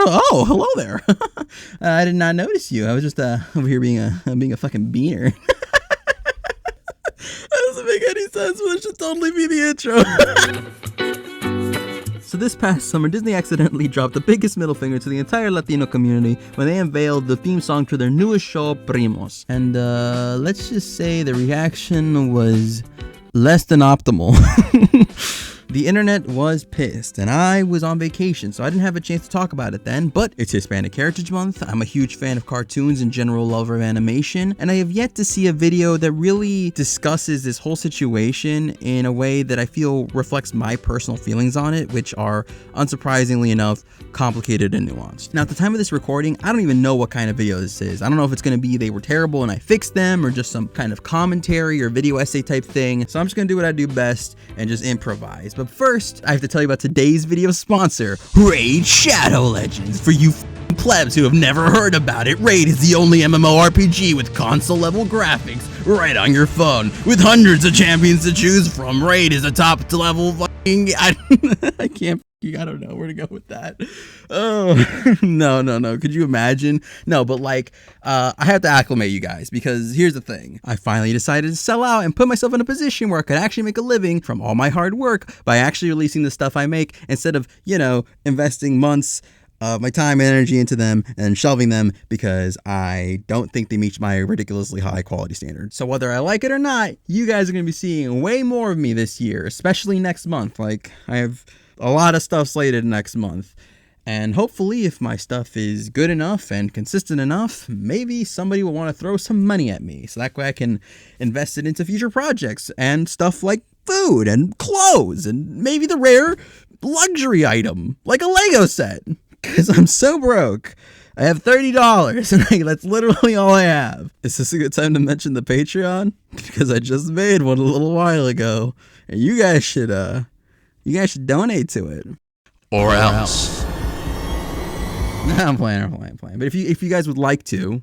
Oh, hello there. I did not notice you. I was just over here being a fucking beaner. That doesn't make any sense, but it should totally be the intro. So this past summer, Disney accidentally dropped the biggest middle finger to the entire Latino community when they unveiled the theme song to their newest show, Primos. And let's just say the reaction was less than optimal. The internet was pissed, and I was on vacation, so I didn't have a chance to talk about it then, but it's Hispanic Heritage Month. I'm a huge fan of cartoons and general lover of animation, and I have yet to see a video that really discusses this whole situation in a way that I feel reflects my personal feelings on it, which are, unsurprisingly enough, complicated and nuanced. Now, at the time of this recording, I don't even know what kind of video this is. I don't know if it's going to be they were terrible and I fixed them, or just some kind of commentary or video essay type thing, so I'm just going to do what I do best and just improvise. But first, I have to tell you about today's video sponsor, Raid Shadow Legends. For you plebs who have never heard about it, Raid is the only MMORPG with console-level graphics right on your phone. With hundreds of champions to choose from, Raid is a top-level fucking... I don't know where to go with that. Oh, no. Could you imagine? No, but like, I have to acclimate you guys, because here's the thing. I finally decided to sell out and put myself in a position where I could actually make a living from all my hard work by actually releasing the stuff I make, instead of, investing months of my time and energy into them and shelving them because I don't think they meet my ridiculously high quality standards. So whether I like it or not, you guys are going to be seeing way more of me this year, especially next month. Like, I have a lot of stuff slated next month, and hopefully if my stuff is good enough and consistent enough, maybe somebody will want to throw some money at me, so that way I can invest it into future projects and stuff like food and clothes and maybe the rare luxury item like a Lego set, because I'm so broke. I have $30 and that's literally all I have. Is this a good time to mention the Patreon? Because I just made one a little while ago, and you guys should donate to it. Or else. I'm playing. But if you guys would like to,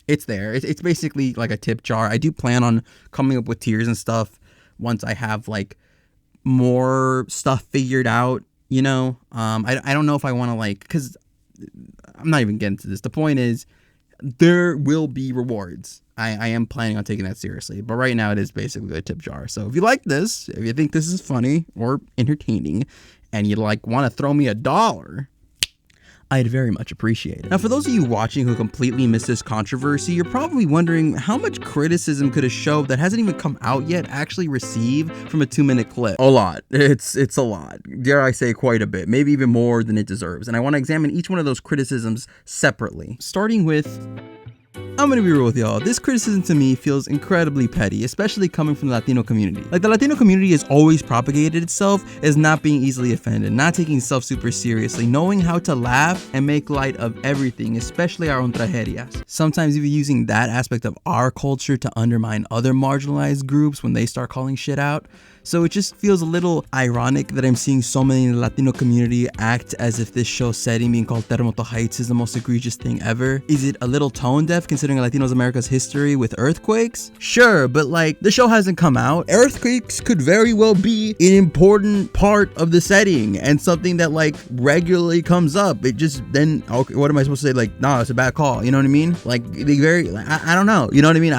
it's there. It's basically like a tip jar. I do plan on coming up with tiers and stuff once I have like more stuff figured out, I don't know if I want to because I'm not even getting to this. The point is, there will be rewards. I am planning on taking that seriously, but right now it is basically a tip jar. So if you like this, if you think this is funny or entertaining, and you want to throw me $1, I'd very much appreciate it. Now, for those of you watching who completely missed this controversy, you're probably wondering how much criticism could a show that hasn't even come out yet actually receive from a 2-minute clip. A lot. It's a lot. Dare I say quite a bit, maybe even more than it deserves. And I want to examine each one of those criticisms separately, starting with... I'm gonna be real with y'all. This criticism to me feels incredibly petty, especially coming from the Latino community. Like, the Latino community has always propagated itself as not being easily offended, not taking itself super seriously, knowing how to laugh and make light of everything, especially our own tragedias. Sometimes even using that aspect of our culture to undermine other marginalized groups when they start calling shit out. So it just feels a little ironic that I'm seeing so many in the Latino community act as if this show's setting being called Terremoto Heights is the most egregious thing ever. Is it a little tone deaf considering Latinos America's history with earthquakes? Sure, but the show hasn't come out. Earthquakes could very well be an important part of the setting and something that regularly comes up. It just then, okay, what am I supposed to say? Nah, it's a bad call. You know what I mean? I don't know. You know what I mean?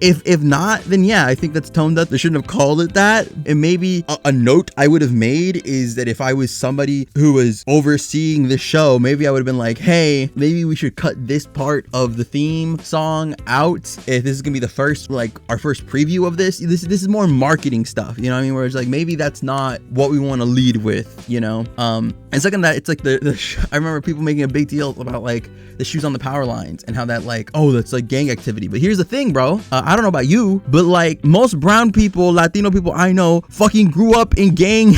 If not, then yeah, I think that's tone deaf. They shouldn't have called it that. And maybe a note I would have made is that if I was somebody who was overseeing the show, maybe I would have been like, hey, maybe we should cut this part of the theme song out. If this is gonna be the first, our first preview of this is more marketing stuff, you know what I mean? Where it's maybe that's not what we want to lead with, And second that, it's I remember people making a big deal about the shoes on the power lines and how that that's gang activity. But here's the thing, bro. I don't know about you, but most brown people, Latino people I know fucking grew up in gang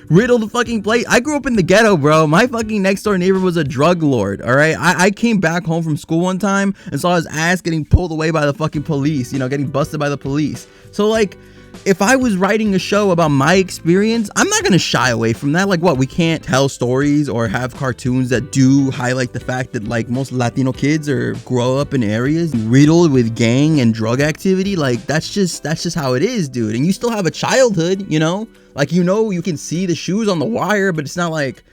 riddled fucking place. I grew up in the ghetto, bro. My fucking next door neighbor was a drug lord, all right? I came back home from school one time and saw his ass getting pulled away by the fucking police, getting busted by the police. So if I was writing a show about my experience, I'm not gonna shy away from that. Like, what, we can't tell stories or have cartoons that do highlight the fact that like most Latino kids grow up in areas riddled with gang and drug activity. Like, that's just how it is, dude. And you still have a childhood, you know? Like, you know, you can see the shoes on the wire, but it's not like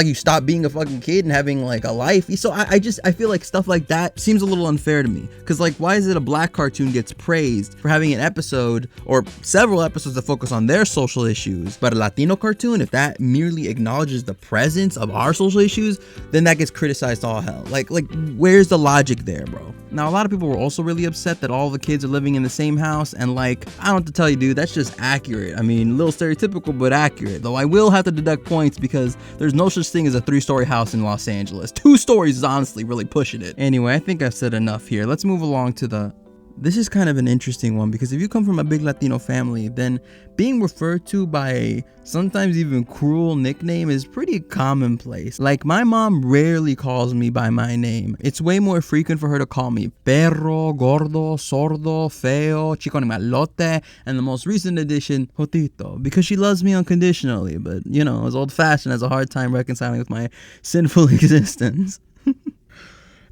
you stop being a fucking kid and having like a life. So I feel like stuff like that seems a little unfair to me. Cause like, why is it a black cartoon gets praised for having an episode or several episodes that focus on their social issues, but a Latino cartoon, if that merely acknowledges the presence of our social issues, then that gets criticized to all hell. Like where's the logic there, bro? Now, a lot of people were also really upset that all the kids are living in the same house, and like, I don't have to tell you, dude, that's just accurate. I mean, a little stereotypical, but accurate. Though I will have to deduct points because there's no such thing as a 3-story house in Los Angeles. 2 stories is honestly really pushing it. Anyway, I think I've said enough here. Let's move along to this is kind of an interesting one, because if you come from a big Latino family, then being referred to by a sometimes even cruel nickname is pretty commonplace. Like, my mom rarely calls me by my name. It's way more frequent for her to call me perro, gordo, sordo, feo, chico animalote, and the most recent addition, jotito, because she loves me unconditionally. But, you know, as old-fashioned, has a hard time reconciling with my sinful existence.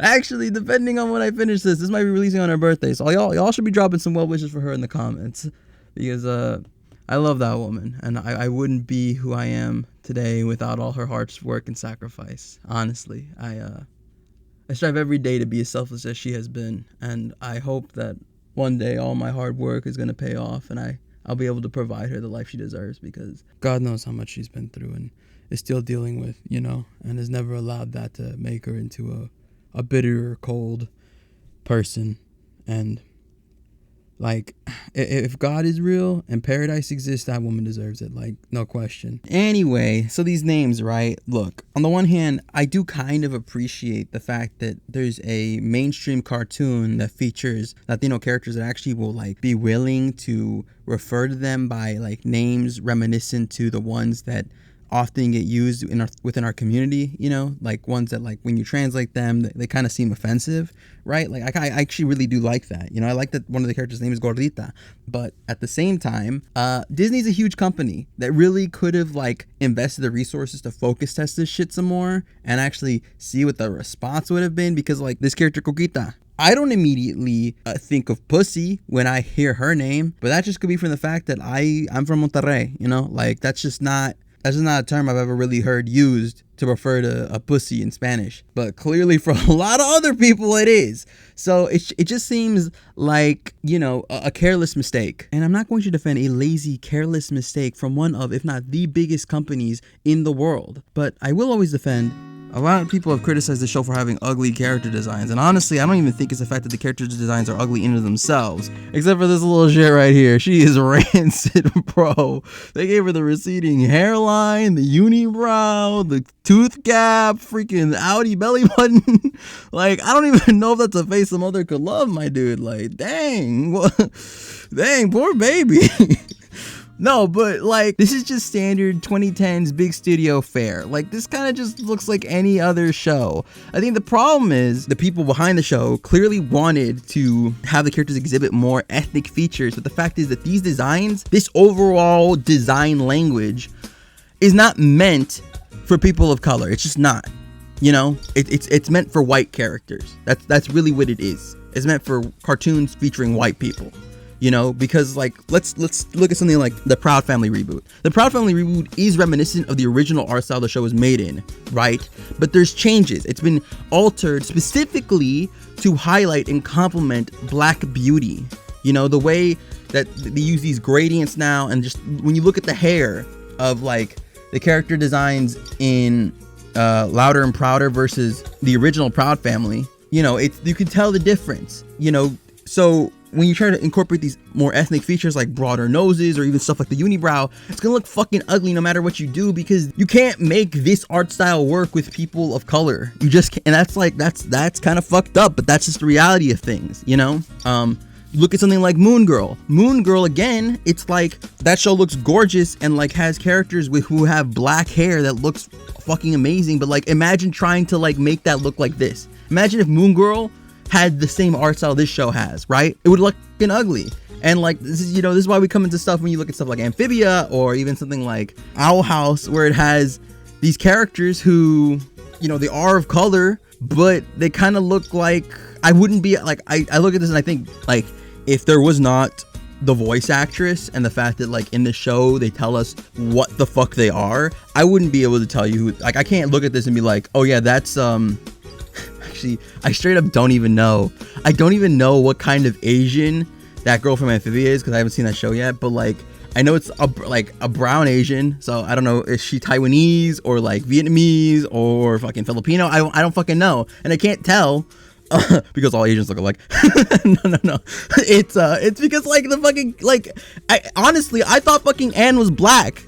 Actually, depending on when I finish this might be releasing on her birthday, so y'all should be dropping some well wishes for her in the comments, because I love that woman, and I wouldn't be who I am today without all her hard work and sacrifice. Honestly, I strive every day to be as selfless as she has been, and I hope that one day all my hard work is going to pay off, and I'll be able to provide her the life she deserves, because God knows how much she's been through and is still dealing with, you know, and has never allowed that to make her into a bitter or cold person. And like, if God is real and paradise exists, that woman deserves it, like, no question. Anyway, so these names, right? Look, on the one hand, I do kind of appreciate the fact that there's a mainstream cartoon that features Latino characters that actually will like be willing to refer to them by like names reminiscent to the ones that often get used within our community, you know, like ones that like when you translate them, they kind of seem offensive, right? Like I actually really do like that, you know. I like that one of the characters' name is Gordita, but at the same time, Disney's a huge company that really could have like invested the resources to focus test this shit some more and actually see what the response would have been, because like this character Coquita, I don't immediately think of pussy when I hear her name, but that just could be from the fact that I'm from Monterrey, you know, like that's just not a term I've ever really heard used to refer to a pussy in Spanish. But clearly for a lot of other people it is. So it just seems like, you know, a careless mistake. And I'm not going to defend a lazy, careless mistake from one of, if not the biggest companies in the world. But I will always defend, a lot of people have criticized the show for having ugly character designs, and honestly, I don't even think it's the fact that the character designs are ugly in and of themselves, except for this little shit right here. She is rancid, bro. They gave her the receding hairline, the unibrow, the tooth gap, freaking outie belly button. Like, I don't even know if that's a face a mother could love, my dude. Like, dang, dang, poor baby. No, but like, this is just standard 2010s big studio fare. Like, this kind of just looks like any other show. I think the problem is the people behind the show clearly wanted to have the characters exhibit more ethnic features, but the fact is that these designs, this overall design language, is not meant for people of color. It's just not. You know, it's meant for white characters. That's really what it is. It's meant for cartoons featuring white people. You know, because like, let's look at something like the Proud Family reboot. The Proud Family reboot is reminiscent of the original art style the show was made in, right? But there's changes. It's been altered specifically to highlight and complement Black beauty. You know, the way that they use these gradients now, and just when you look at the hair of like the character designs in Louder and Prouder versus the original Proud Family, you know, you can tell the difference, you know. So when you try to incorporate these more ethnic features like broader noses or even stuff like the unibrow, it's gonna look fucking ugly no matter what you do, because you can't make this art style work with people of color. You just can't, and that's kind of fucked up, but that's just the reality of things, you know? Look at something like Moon Girl. Moon Girl, again, it's like that show looks gorgeous and like has characters who have black hair that looks fucking amazing, but like imagine trying to like make that look like this. Imagine if Moon Girl had the same art style this show has, right? It would look fucking ugly. And like, this is, this is why we come into stuff when you look at stuff like Amphibia or even something like Owl House, where it has these characters who, they are of color, but they kind of look like, I wouldn't be like, I look at this and I think like, if there was not the voice actress and the fact that like in the show they tell us what the fuck they are, I wouldn't be able to tell you who, like, I can't look at this and be like, oh yeah, that's actually, I straight up don't even know. I don't even know what kind of Asian that girl from Amphibia is, because I haven't seen that show yet, but like I know it's a brown Asian, so I don't know, is she Taiwanese or like Vietnamese or fucking Filipino? I don't fucking know, and I can't tell because all Asians look alike. No. It's because like the fucking, like, I honestly thought fucking Anne was black,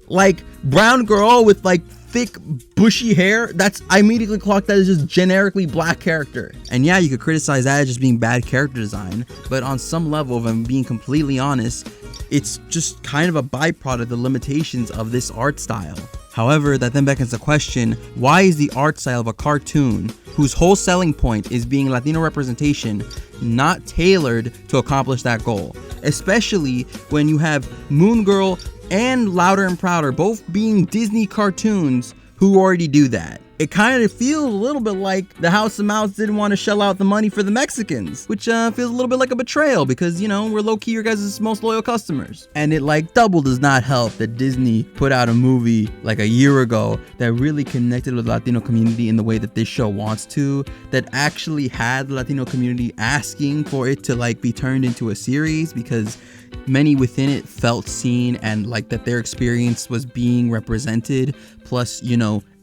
like brown girl with like thick bushy hair. I immediately clocked that as just generically black character. And yeah, you could criticize that as just being bad character design, but on some level, if I'm being completely honest, it's just kind of a byproduct of the limitations of this art style. However, that then beckons the question, why is the art style of a cartoon whose whole selling point is being Latino representation not tailored to accomplish that goal? Especially when you have Moon Girl and Louder and Prouder both being Disney cartoons who already do that. It kind of feels a little bit like the House of Mouse didn't want to shell out the money for the Mexicans, which feels a little bit like a betrayal because, we're low-key your guys' most loyal customers. And it like double does not help that Disney put out a movie like a year ago that really connected with the Latino community in the way that this show wants to, that actually had the Latino community asking for it to like be turned into a series, because many within it felt seen and like that their experience was being represented. Plus,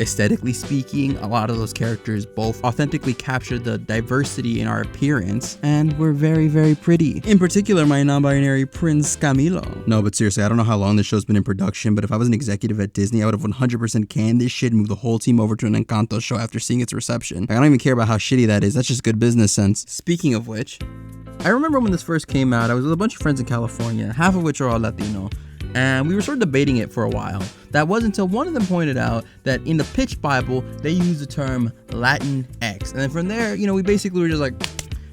aesthetically speaking, a lot of those characters both authentically captured the diversity in our appearance and were very, very pretty. In particular, my non-binary Prince Camilo. No, but seriously, I don't know how long this show's been in production, but if I was an executive at Disney, I would have 100% canned this shit and moved the whole team over to an Encanto show after seeing its reception. Like, I don't even care about how shitty that is. That's just good business sense. Speaking of which, I remember when this first came out, I was with a bunch of friends in California, half of which are all Latino, and we were sort of debating it for a while. That was until one of them pointed out that in the pitch Bible, they use the term Latinx. And then from there, we basically were just like,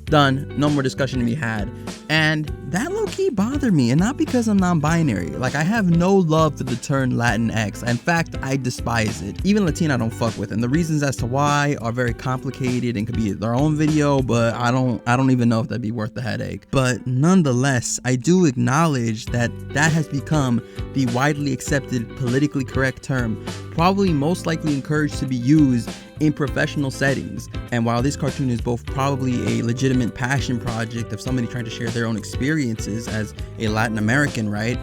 done, no more discussion to be had. And that low-key bothered me, and not because I'm non-binary. Like, I have no love for the term Latinx. In fact, I despise it. Even Latina I don't fuck with, and the reasons as to why are very complicated and could be their own video, but I don't even know if that'd be worth the headache. But nonetheless, I do acknowledge that has become the widely accepted politically correct term, probably most likely encouraged to be used in professional settings. And while this cartoon is both probably a legitimate passion project of somebody trying to share their own experiences as a Latin American, right?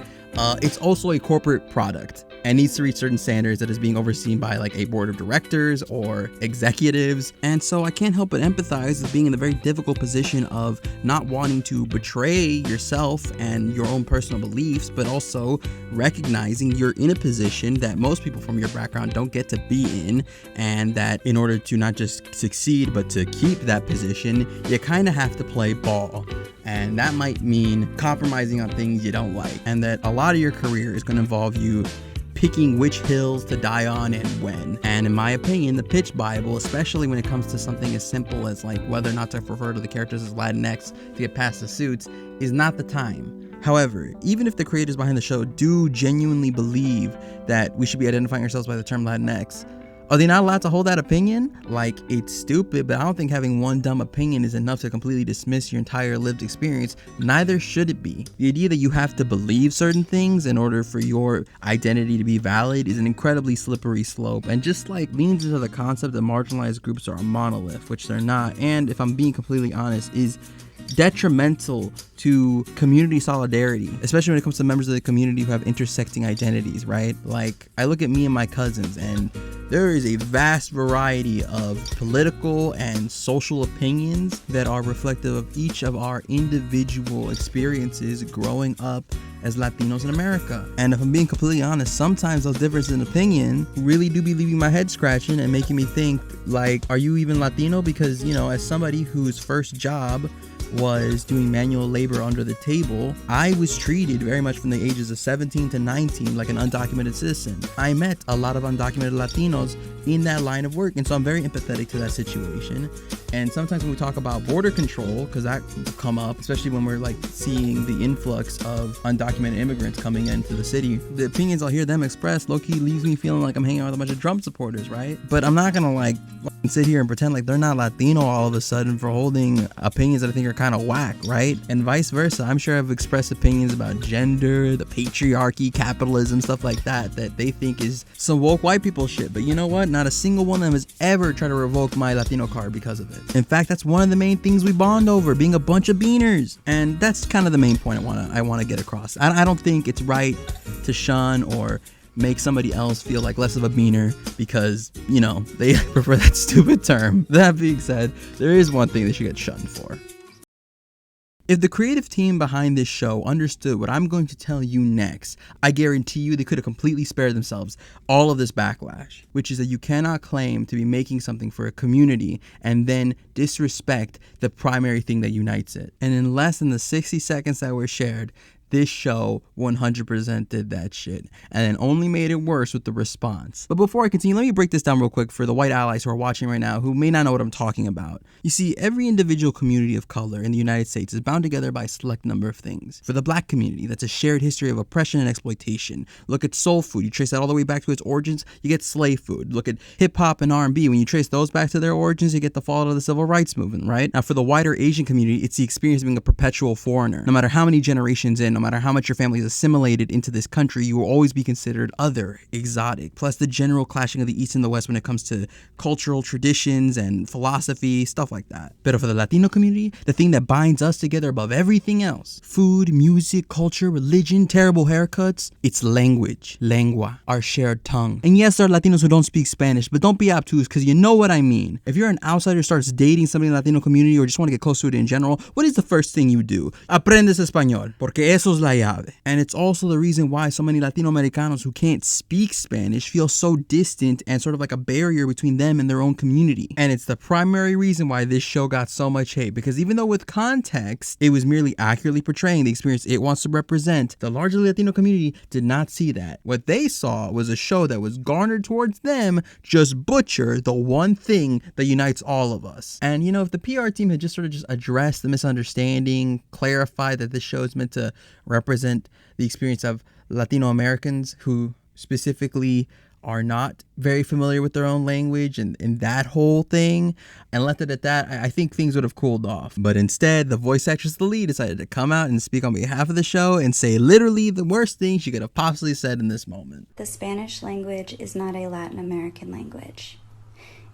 It's also a corporate product and needs to reach certain standards that is being overseen by like a board of directors or executives. And so I can't help but empathize with being in the very difficult position of not wanting to betray yourself and your own personal beliefs, but also recognizing you're in a position that most people from your background don't get to be in, and that in order to not just succeed but to keep that position, you kind of have to play ball. And that might mean compromising on things you don't like, and that a lot of your career is going to involve you picking which hills to die on and when. And in my opinion, the pitch Bible, especially when it comes to something as simple as like whether or not to refer to the characters as Latinx to get past the suits, is not the time. However, even if the creators behind the show do genuinely believe that we should be identifying ourselves by the term Latinx, are they not allowed to hold that opinion? Like, it's stupid, but I don't think having one dumb opinion is enough to completely dismiss your entire lived experience. Neither should it be. The idea that you have to believe certain things in order for your identity to be valid is an incredibly slippery slope, and just like leans into the concept that marginalized groups are a monolith, which they're not, and if I'm being completely honest, is detrimental to community solidarity, especially when it comes to members of the community who have intersecting identities, right? Like, I look at me and my cousins, and there is a vast variety of political and social opinions that are reflective of each of our individual experiences growing up as Latinos in America. And if I'm being completely honest, sometimes those differences in opinion really do be leaving my head scratching and making me think, like, are you even Latino? Because, as somebody whose first job was doing manual labor under the table, I was treated very much from the ages of 17 to 19 like an undocumented citizen. I met a lot of undocumented Latinos in that line of work, and so I'm very empathetic to that situation. And sometimes when we talk about border control, because that will come up, especially when we're like seeing the influx of undocumented immigrants coming into the city, the opinions I'll hear them express low-key leaves me feeling like I'm hanging out with a bunch of Trump supporters, right? But I'm not gonna like sit here and pretend like they're not Latino all of a sudden for holding opinions that I think are kind of whack, right? And vice versa. I'm sure I've expressed opinions about gender, the patriarchy, capitalism, stuff like that they think is some woke white people shit. But you know what? Not a single one of them has ever tried to revoke my Latino card because of it. In fact, that's one of the main things we bond over, being a bunch of beaners. And that's kind of the main point I want to get across. I don't think it's right to shun or make somebody else feel like less of a beaner because, you know, they prefer that stupid term. That being said, there is one thing they should get shunned for. If the creative team behind this show understood what I'm going to tell you next, I guarantee you they could have completely spared themselves all of this backlash, which is that you cannot claim to be making something for a community and then disrespect the primary thing that unites it. And in less than the 60 seconds that were shared, this show 100% did that shit, and then only made it worse with the response. But before I continue, let me break this down real quick for the white allies who are watching right now who may not know what I'm talking about. You see, every individual community of color in the United States is bound together by a select number of things. For the black community, that's a shared history of oppression and exploitation. Look at soul food. You trace that all the way back to its origins, you get slave food. Look at hip-hop and R&B. When you trace those back to their origins, you get the fallout of the civil rights movement, right? Now, for the wider Asian community, it's the experience of being a perpetual foreigner. No matter how many generations in, no matter how much your family is assimilated into this country, you will always be considered other, exotic. Plus the general clashing of the East and the West when it comes to cultural traditions and philosophy, stuff like that. But for the Latino community, the thing that binds us together above everything else, food, music, culture, religion, terrible haircuts, it's language, lengua, our shared tongue. And yes, there are Latinos who don't speak Spanish, but don't be obtuse because you know what I mean. If you're an outsider who starts dating somebody in the Latino community or just want to get close to it in general, what is the first thing you do? Aprendes español, porque eso es la llave. And it's also the reason why so many Latino Americanos who can't speak Spanish feel so distant and sort of like a barrier between them and their own community. And it's the primary reason why this show got so much hate, because even though with context, it was merely accurately portraying the experience it wants to represent, the largely Latino community did not see that. What they saw was a show that was garnered towards them just butcher the one thing that unites all of us. And you know, if the PR team had just addressed the misunderstanding, clarified that this show is meant to represent the experience of Latino Americans who specifically are not very familiar with their own language and that whole thing, and left it at that, I think things would have cooled off. But instead, the voice actress of the lead decided to come out and speak on behalf of the show and say literally the worst thing she could have possibly said in this moment. The Spanish language is not a Latin American language.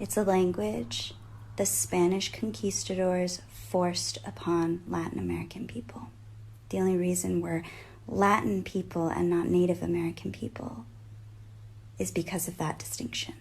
It's a language the Spanish conquistadors forced upon Latin American people. The only reason we're Latin people and not Native American people is because of that distinction.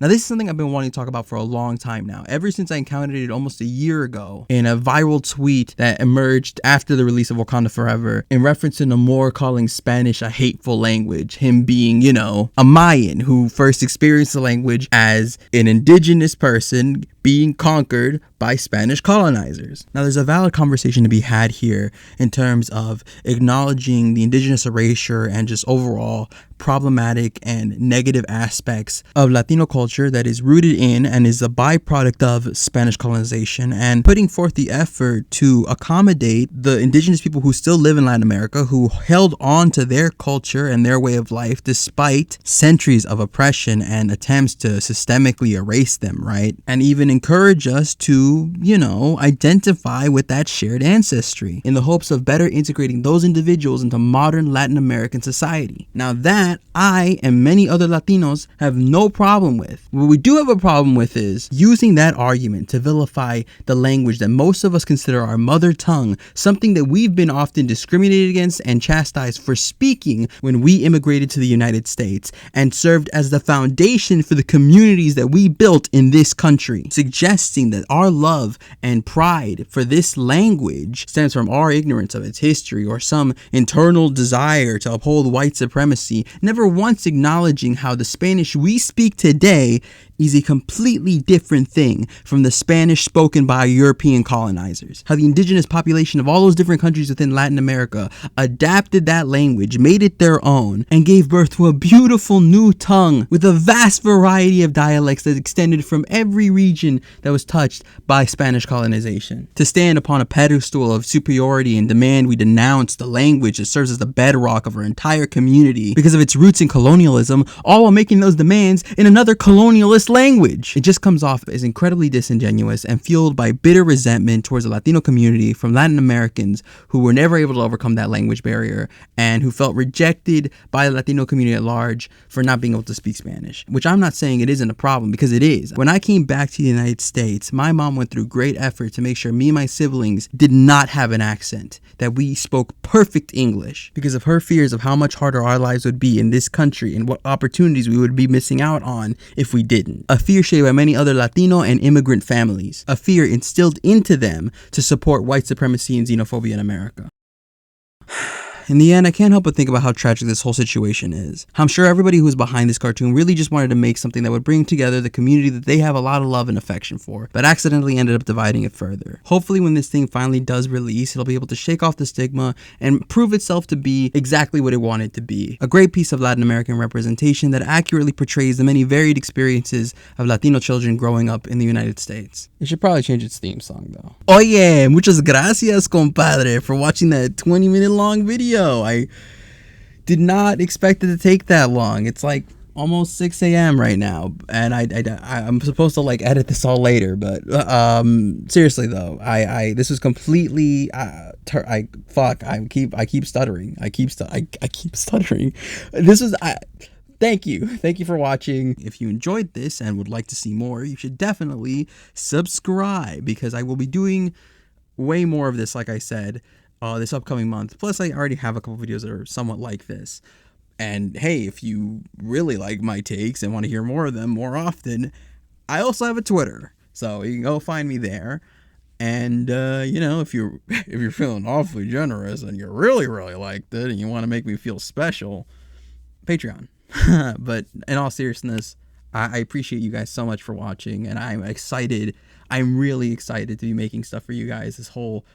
Now, this is something I've been wanting to talk about for a long time now, ever since I encountered it almost a year ago in a viral tweet that emerged after the release of Wakanda Forever in reference to Namor calling Spanish a hateful language, him being, you know, a Mayan who first experienced the language as an indigenous person being conquered by Spanish colonizers. Now, there's a valid conversation to be had here in terms of acknowledging the indigenous erasure and just overall problematic and negative aspects of Latino culture that is rooted in and is a byproduct of Spanish colonization, and putting forth the effort to accommodate the indigenous people who still live in Latin America, who held on to their culture and their way of life despite centuries of oppression and attempts to systemically erase them, right? And even encourage us to, you know, identify with that shared ancestry in the hopes of better integrating those individuals into modern Latin American society. Now, that I and many other Latinos have no problem with. What we do have a problem with is using that argument to vilify the language that most of us consider our mother tongue, something that we've been often discriminated against and chastised for speaking when we immigrated to the United States and served as the foundation for the communities that we built in this country, suggesting that our love and pride for this language stems from our ignorance of its history or some internal desire to uphold white supremacy, never once acknowledging how the Spanish we speak today is a completely different thing from the Spanish spoken by European colonizers. How the indigenous population of all those different countries within Latin America adapted that language, made it their own, and gave birth to a beautiful new tongue with a vast variety of dialects that extended from every region that was touched by Spanish colonization. To stand upon a pedestal of superiority and demand we denounce the language that serves as the bedrock of our entire community because of its roots in colonialism, all while making those demands in another colonialist language. It just comes off as incredibly disingenuous and fueled by bitter resentment towards the Latino community from Latin Americans who were never able to overcome that language barrier and who felt rejected by the Latino community at large for not being able to speak Spanish, which I'm not saying it isn't a problem, because it is. When I came back to the United States, my mom went through great effort to make sure me and my siblings did not have an accent, that we spoke perfect English, because of her fears of how much harder our lives would be in this country and what opportunities we would be missing out on if we didn't. A fear shared by many other Latino and immigrant families. A fear instilled into them to support white supremacy and xenophobia in America. In the end, I can't help but think about how tragic this whole situation is. I'm sure everybody who was behind this cartoon really just wanted to make something that would bring together the community that they have a lot of love and affection for, but accidentally ended up dividing it further. Hopefully when this thing finally does release, it'll be able to shake off the stigma and prove itself to be exactly what it wanted to be. A great piece of Latin American representation that accurately portrays the many varied experiences of Latino children growing up in the United States. It should probably change its theme song though. Oye, muchas gracias, compadre, for watching that 20-minute long video. I did not expect it to take that long. It's like almost 6 a.m. right now, and I'm supposed to like edit this all later, but seriously though, this was completely I keep stuttering. This was Thank you for watching. If you enjoyed this and would like to see more, you should definitely subscribe, because I will be doing way more of this, like I said, this upcoming month. Plus, I already have a couple videos that are somewhat like this. And hey, if you really like my takes and want to hear more of them more often, I also have a Twitter, so you can go find me there. And if you're feeling awfully generous and you really liked it and you want to make me feel special, Patreon. But in all seriousness, I appreciate you guys so much for watching, and I'm excited. I'm really excited to be making stuff for you guys this whole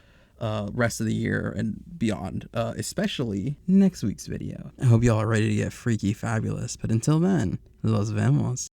rest of the year and beyond, especially next week's video. I hope y'all are ready to get freaky fabulous, but until then, los vemos.